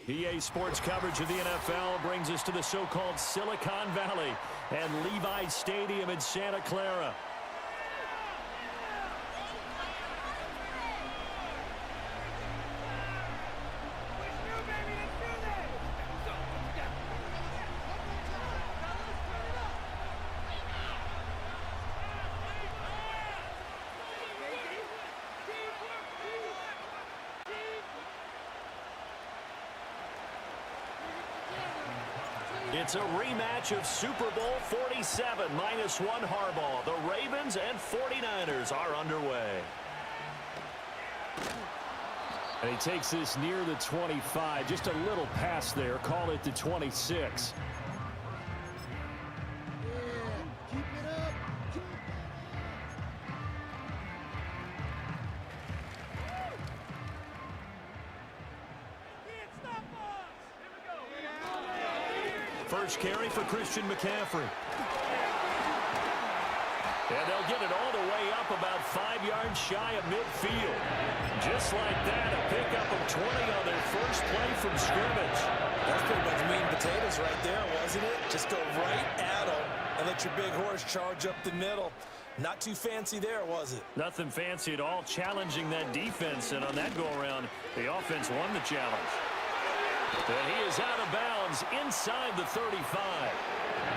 EA Sports coverage of the NFL brings us to the so-called Silicon Valley and Levi's Stadium in Santa Clara. It's a rematch of Super Bowl 47, -1 Harbaugh. The Ravens and 49ers are underway. And he takes this near the 25. Just a little pass there. Call it the 26. First carry for Christian McCaffrey. And they'll get it all the way up about 5 yards shy of midfield. Just like that, a pickup of 20 on their first play from scrimmage. That's pretty much meat and potatoes right there, wasn't it? Just go right at them and let your big horse charge up the middle. Not too fancy there, was it? Nothing fancy at all, challenging that defense. And on that go-around, the offense won the challenge. And he is out of bounds inside the 35.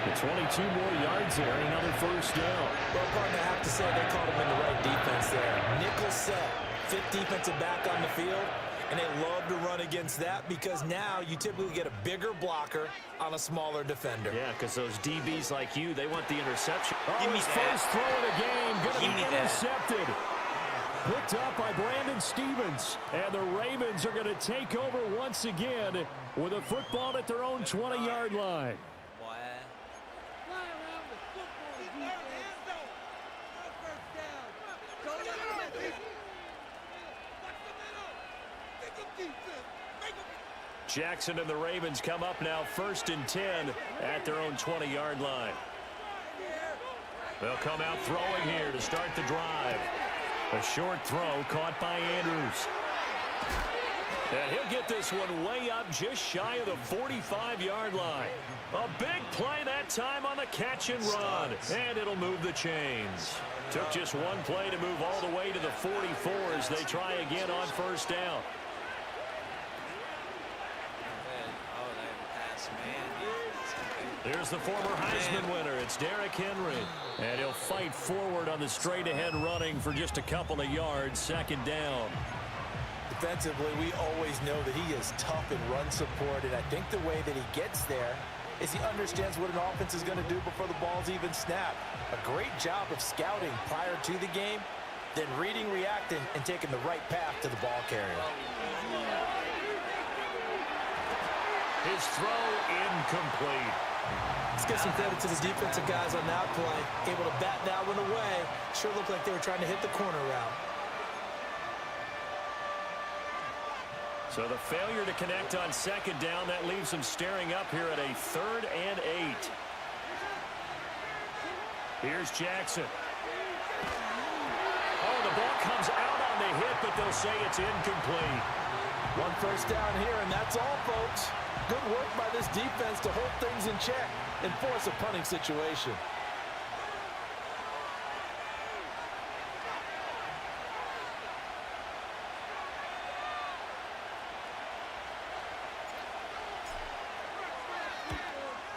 The 22 more yards there, another first down. Well, partner, I have to say they called him in the right defense there. Nickel set, fifth defensive back on the field, and they love to run against that because now you typically get a bigger blocker on a smaller defender. Yeah, because those DBs like you, they want the interception. Give me his that. first throw of the game, going to be intercepted. Picked up by Brandon Stevens. And the Ravens are going to take over once again with a football at their own 20-yard line. Jackson and the Ravens come up now 1st and 10 at their own 20-yard line. They'll come out throwing here to start the drive. A short throw caught by Andrews. And he'll get this one way up just shy of the 45-yard line. A big play that time on the catch and run. And it'll move the chains. Took just one play to move all the way to the 44 as they try again on first down. Here's the former Heisman winner. It's Derrick Henry. And he'll fight forward on the straight-ahead running for just a couple of yards. 2nd down. Defensively, we always know that he is tough in run support, and I think the way that he gets there is he understands what an offense is going to do before the ball's even snapped. A great job of scouting prior to the game, then reading, reacting, and taking the right path to the ball carrier. His throw incomplete. Let's give some credit to the defensive guys on that play. Able to bat that one away. Sure looked like they were trying to hit the corner route. So the failure to connect on 2nd down, that leaves them staring up here at a 3rd and 8. Here's Jackson. Oh, the ball comes out on the hit, but they'll say it's incomplete. One first down here, and that's all, folks. Good work by this defense to hold things in check and force a punting situation.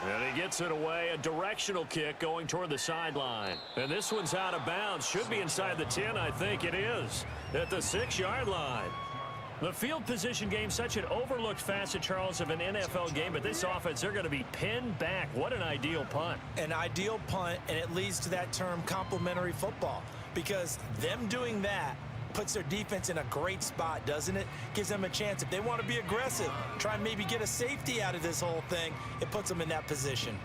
And he gets it away, a directional kick going toward the sideline. And this one's out of bounds. Should be inside the 10, I think it is, at the 6-yard line. The field position game, such an overlooked facet, Charles, of an NFL game, but this offense, they're going to be pinned back. What an ideal punt. An ideal punt, and it leads to that term complementary football, because them doing that puts their defense in a great spot, doesn't it? Gives them a chance. If they want to be aggressive, try and maybe get a safety out of this whole thing, it puts them in that position.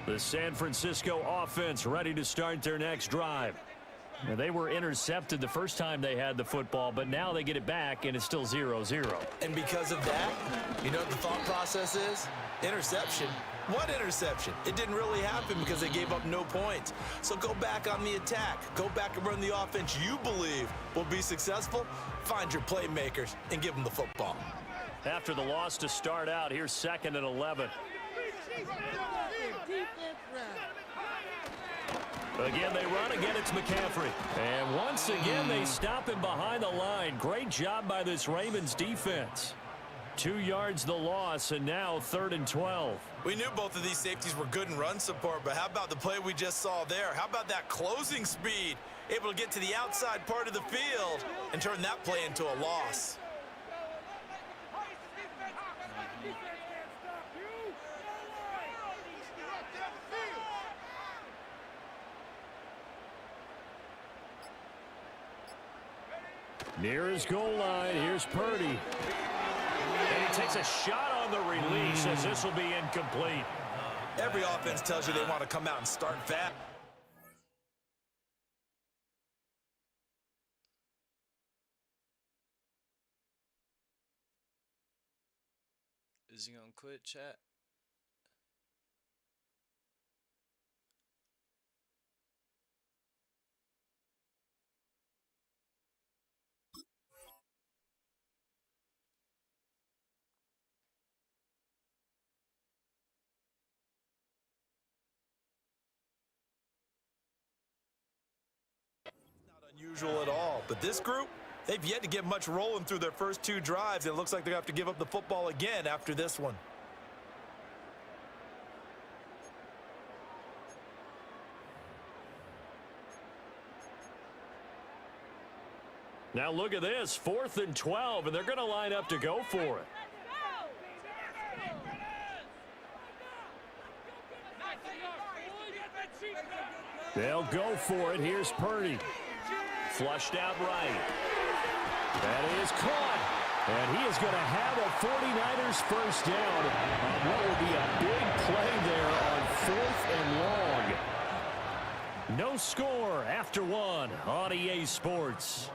The San Francisco offense ready to start their next drive. Now, they were intercepted the first time they had the football, but now they get it back, and it's still 0-0. And because of that, you know what the thought process is? Interception. What interception? It didn't really happen because they gave up no points. So go back on the attack. Go back and run the offense you believe will be successful. Find your playmakers and give them the football. After the loss to start out, here's 2nd and 11. Again, they run. Again, it's McCaffrey. And once again, they stop him behind the line. Great job by this Ravens defense. 2 yards the loss, and now 3rd and 12. We knew both of these safeties were good in run support, but how about the play we just saw there? How about that closing speed? Able to get to the outside part of the field and turn that play into a loss. Near his goal line, here's Purdy. And he takes a shot on the release as this will be incomplete. Every offense tells you they want to come out and start fast. Is he gonna quit, chat? Unusual at all, but this group, they've yet to get much rolling through their first 2 drives. It looks like they're going to have to give up the football again after this one. Now look at this, 4th and 12, and they're going to line up to go for it. They'll go for it. Here's Purdy. Flushed out right. That is caught. And he is going to have a 49ers first down on what will be a big play there on 4th and long. No score after 1 on EA Sports.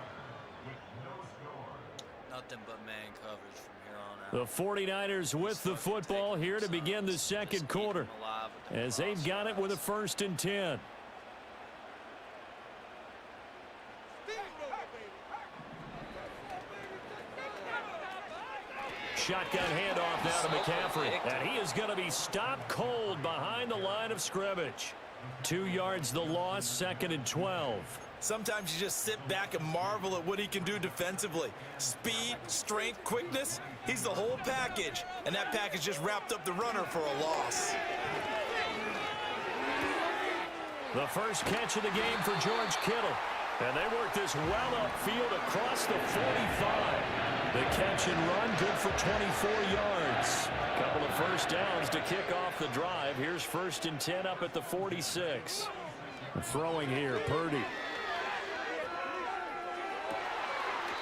Nothing but man coverage from here on out. The 49ers with the football here to begin the second quarter as they've got it with a 1st and 10. Shotgun handoff now to McCaffrey. And he is going to be stopped cold behind the line of scrimmage. 2 yards the loss, 2nd and 12. Sometimes you just sit back and marvel at what he can do defensively. Speed, strength, quickness, he's the whole package. And that package just wrapped up the runner for a loss. The first catch of the game for George Kittle. And they work this well upfield across the 45. The catch and run, good for 24 yards. Couple of first downs to kick off the drive. Here's 1st and 10 up at the 46. Throwing here, Purdy.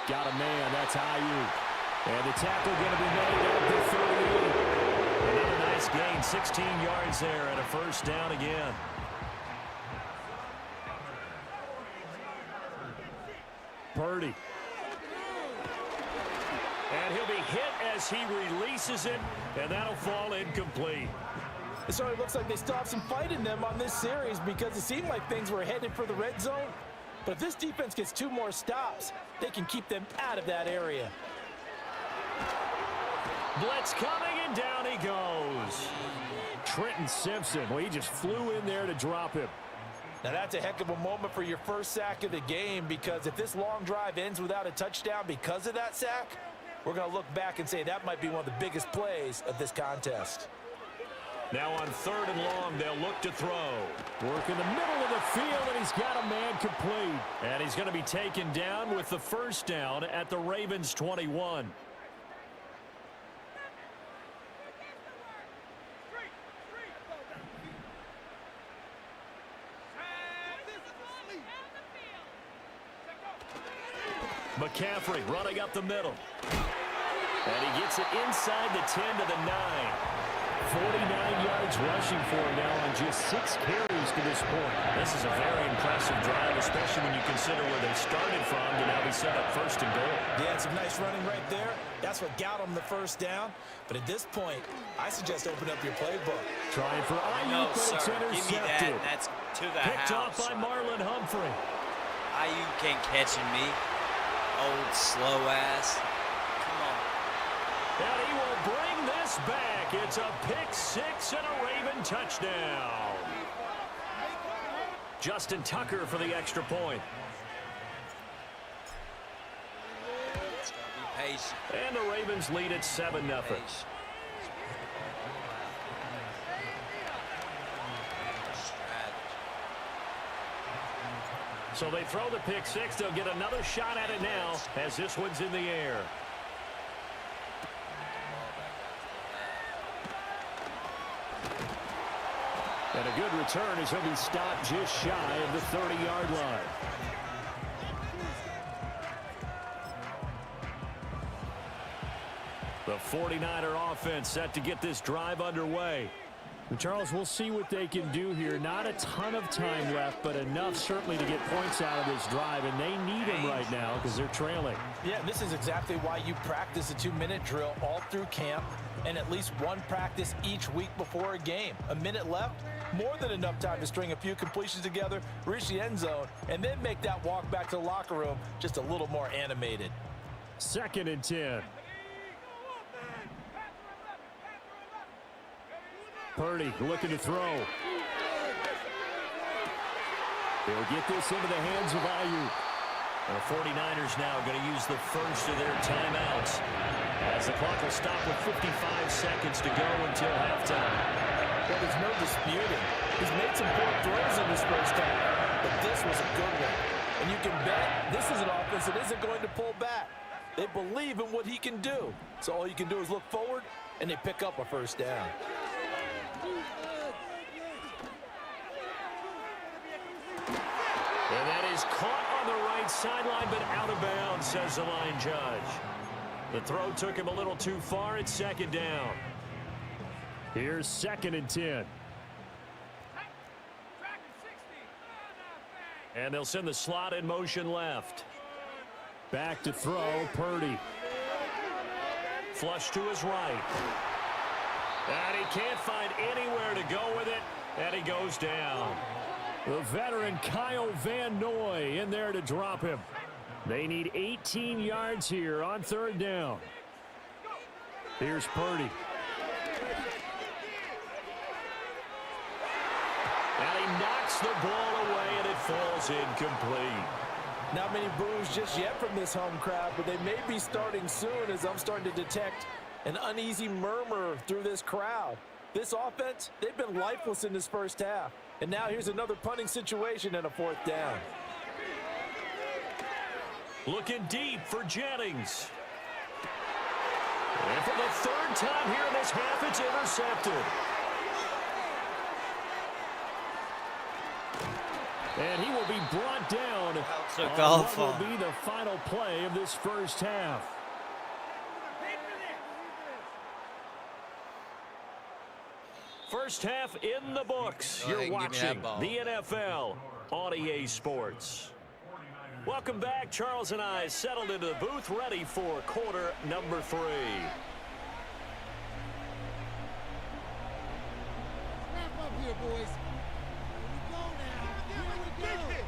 Got a man, that's Ayuk. And the tackle going to be made at the 38. Another nice gain, 16 yards there and a first down again. Purdy. And he'll be hit as he releases it, and that'll fall incomplete. It certainly looks like they still have some fight in them on this series because it seemed like things were headed for the red zone. But if this defense gets 2 more stops, they can keep them out of that area. Blitz coming, and down he goes. Trenton Simpson, well, he just flew in there to drop him. Now that's a heck of a moment for your first sack of the game, because if this long drive ends without a touchdown because of that sack, we're going to look back and say that might be one of the biggest plays of this contest. Now on 3rd and long, they'll look to throw. Work in the middle of the field, and he's got a man complete. And he's going to be taken down with the first down at the Ravens 21. McCaffrey running up the middle. And he gets it inside the 10 to the 9. 49 yards rushing for him now on just 6 carries to this point. This is a very impressive drive, especially when you consider where they started from to now be set up first and goal. Yeah, some nice running right there. That's what got them the first down. But at this point, I suggest open up your playbook. Trying for Ayuk, No, but sir. it's intercepted. Give me that, and that's to the Picked house. off by Marlon Humphrey. Ayuk ain't catching me. Old slow ass. Come on. And he will bring this back. It's a pick six and a Raven touchdown. Justin Tucker for the extra point. Just gotta be patient. And the Ravens lead at 7-0. Patient. So they throw the pick six. They'll get another shot at it now as this one's in the air. And a good return as he'll be stopped just shy of the 30-yard line. The 49er offense set to get this drive underway. And Charles, we'll see what they can do here. Not a ton of time left, but enough certainly to get points out of this drive, and they need them right now because they're trailing. Yeah, this is exactly why you practice a 2-minute drill all through camp and at least one practice each week before a game. A minute left, more than enough time to string a few completions together, reach the end zone, and then make that walk back to the locker room just a little more animated. 2nd and 10. Purdy looking to throw. They'll get this into the hands of Ayuk. And the 49ers now going to use the first of their timeouts as the clock will stop with 55 seconds to go until halftime. Well, there's no disputing. He's made some poor throws in this first half, but this was a good one. And you can bet this is an offense that isn't going to pull back. They believe in what he can do. So all you can do is look forward, and they pick up a first down. And that is caught on the right sideline, but out of bounds, says the line judge. The throw took him a little too far. It's 2nd down. Here's 2nd and 10. And they'll send the slot in motion left. Back to throw, Purdy. Flush to his right. And he can't find anywhere to go with it, and he goes down. The veteran Kyle Van Noy in there to drop him. They need 18 yards here on 3rd down. Here's Purdy. And he knocks the ball away, and it falls incomplete. Not many boos just yet from this home crowd, but they may be starting soon as I'm starting to detect an uneasy murmur through this crowd. This offense, they've been lifeless in this first half. And now here's another punting situation and a 4th down. Looking deep for Jennings. And for the 3rd time here in this half, it's intercepted. And he will be brought down on what will be the final play of this first half. First half in the books. You're watching the NFL on EA Sports. Welcome back. Charles and I settled into the booth, ready for quarter number 3. Wrap up here, boys. Here we go now. Here we go.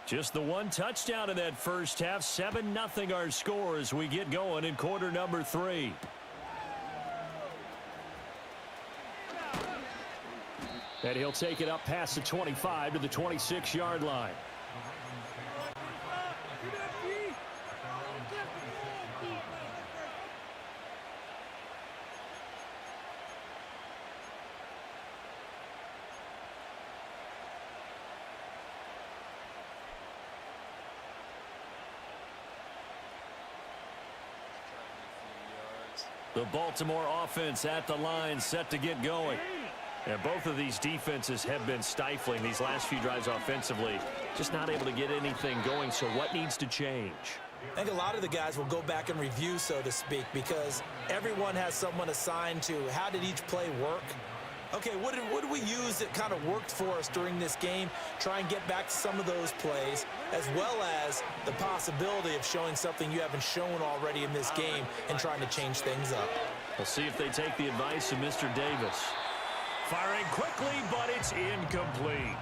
Just the one touchdown in that first half. 7-0 our score as we get going in quarter number 3. And he'll take it up past the 25 to the 26-yard line. The Baltimore offense at the line, set to get going. And both of these defenses have been stifling these last few drives offensively. Just not able to get anything going, so what needs to change? I think a lot of the guys will go back and review, so to speak, because everyone has someone assigned to how did each play work. Okay, what did we use that kind of worked for us during this game? Try and get back to some of those plays, as well as the possibility of showing something you haven't shown already in this game and trying to change things up. We'll see if they take the advice of Mr. Davis. Firing quickly, but it's incomplete.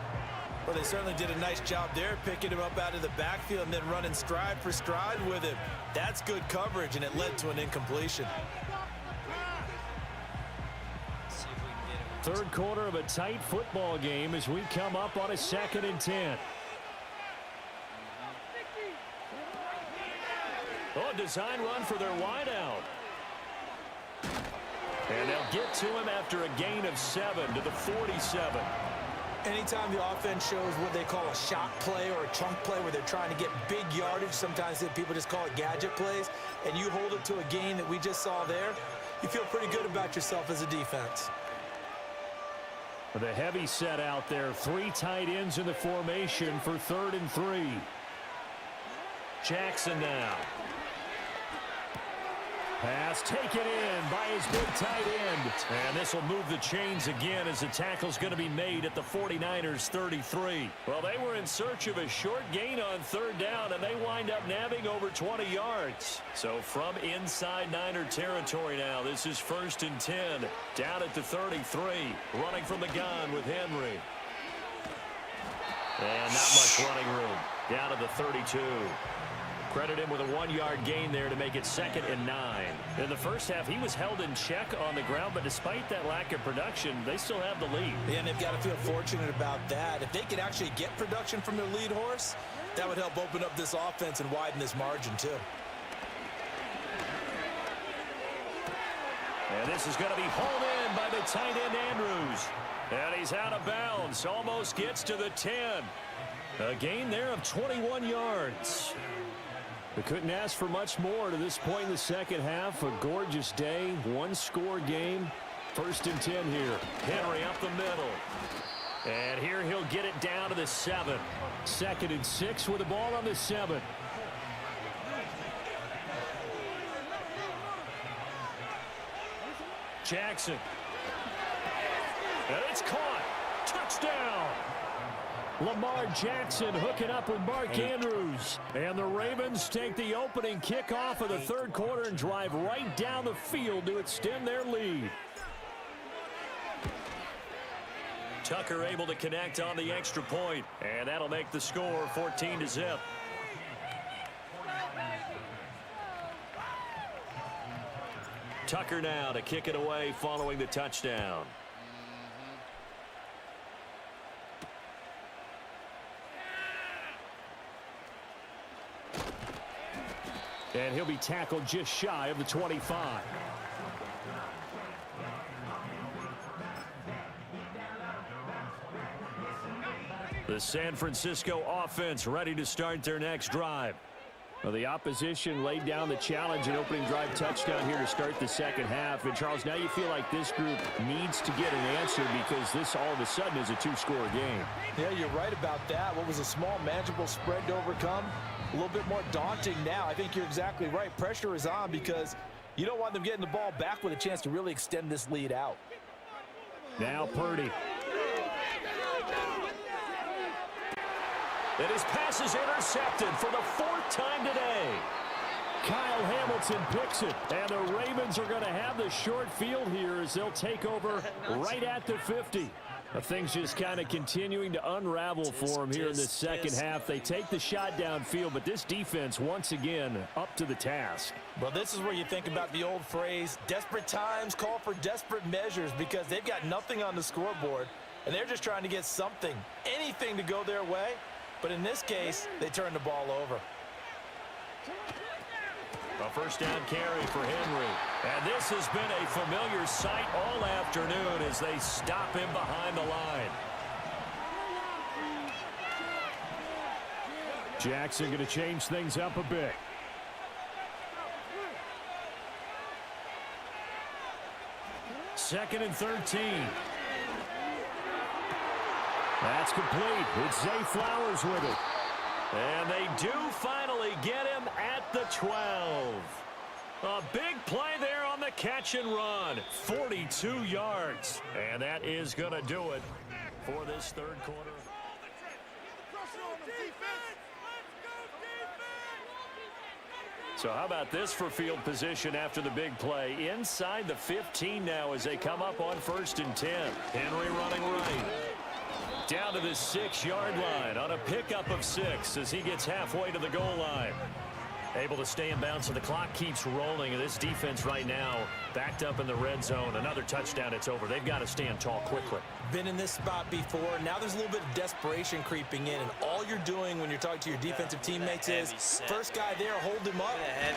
Well, they certainly did a nice job there, picking him up out of the backfield and then running stride for stride with him. That's good coverage, and it led to an incompletion. Third quarter of a tight football game as we come up on a 2nd and 10. Oh, design run for their wideout. And they'll get to him after a gain of 7 to the 47. Anytime the offense shows what they call a shot play or a chunk play where they're trying to get big yardage, sometimes people just call it gadget plays, and you hold it to a gain that we just saw there, you feel pretty good about yourself as a defense. The heavy set out there. 3 tight ends in the formation for 3rd and 3. Jackson now. Pass taken in by his big tight end. And this will move the chains again as the tackle's going to be made at the 49ers 33. Well, they were in search of a short gain on 3rd down, and they wind up nabbing over 20 yards. So from inside Niner territory now, this is 1st and 10. Down at the 33. Running from the gun with Henry. And not much running room. Down to the 32. Credit him with a 1-yard gain there to make it 2nd and 9. In the first half, he was held in check on the ground, but despite that lack of production, they still have the lead. Yeah, and they've got to feel fortunate about that. If they could actually get production from their lead horse, that would help open up this offense and widen this margin too. And this is going to be hauled in by the tight end Andrews. And he's out of bounds, almost gets to the 10. A gain there of 21 yards. They couldn't ask for much more to this point in the second half. A gorgeous day, 1-score game. 1st and 10 here. Henry up the middle. And here he'll get it down to the 7. 2nd and 6 with the ball on the 7. Jackson. And it's caught. Touchdown. Lamar Jackson hooking up with Mark Andrews. And the Ravens take the opening kickoff of the 3rd quarter and drive right down the field to extend their lead. Tucker able to connect on the extra point, and that'll make the score 14-0. Tucker now to kick it away following the touchdown. And he'll be tackled just shy of the 25. The San Francisco offense ready to start their next drive. Well, the opposition laid down the challenge and opening drive touchdown here to start the second half. And, Charles, now you feel like this group needs to get an answer because this all of a sudden is a 2-score game. Yeah, you're right about that. What was a small, manageable spread to overcome, a little bit more daunting now. I think you're exactly right. Pressure is on because you don't want them getting the ball back with a chance to really extend this lead out. Now Purdy. And his pass is intercepted for the 4th time today. Kyle Hamilton picks it, and the Ravens are going to have the short field here as they'll take over right at the 50. Things just kind of continuing to unravel for them here in the second half. They take the shot downfield, but this defense, once again, up to the task. Well, this is where you think about the old phrase, desperate times call for desperate measures, because they've got nothing on the scoreboard, and they're just trying to get something, anything to go their way. But in this case, they turn the ball over. A 1st down carry for Henry. And this has been a familiar sight all afternoon as they stop him behind the line. Jackson going to change things up a bit. Second and 13. That's complete. It's Zay Flowers with it. And they do finally get him at the 12. A big play there on the catch and run. 42 yards. And that is going to do it for this third quarter. So how about this for field position after the big play? Inside the 15 now as they come up on 1st and 10. Henry running right. Down to the 6-yard line on a pickup of 6 as he gets halfway to the goal line. Able to stay in bounds, so the clock keeps rolling. And this defense right now backed up in the red zone. Another touchdown, it's over. They've got to stand tall quickly. Been in this spot before. Now there's a little bit of desperation creeping in. And all you're doing when you're talking to your defensive teammates is, first guy there, hold him up.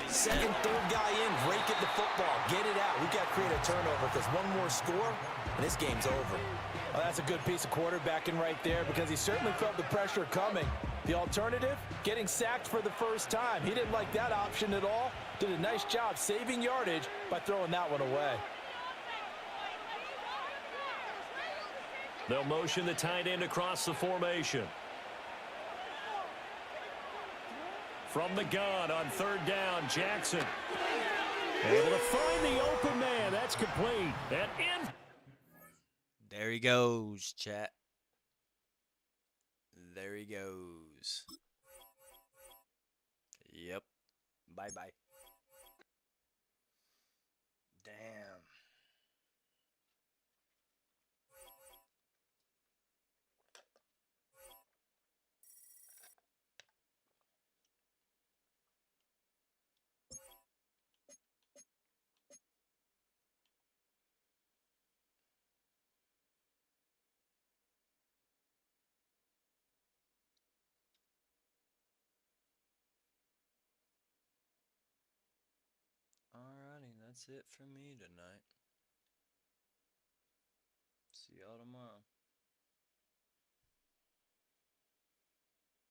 Second, third guy in, rake at the football. Get it out. We've got to create a turnover because one more score, and this game's over. Well, that's a good piece of quarterbacking right there because he certainly felt the pressure coming. The alternative, getting sacked for the first time. He didn't like that option at all. Did a nice job saving yardage by throwing that one away. They'll motion the tight end across the formation. From the gun on 3rd down, Jackson. Able to find the open man. That's complete. And in. There he goes, chat. There he goes. Yep. Bye-bye. Damn. Alrighty, that's it for me tonight. See y'all tomorrow.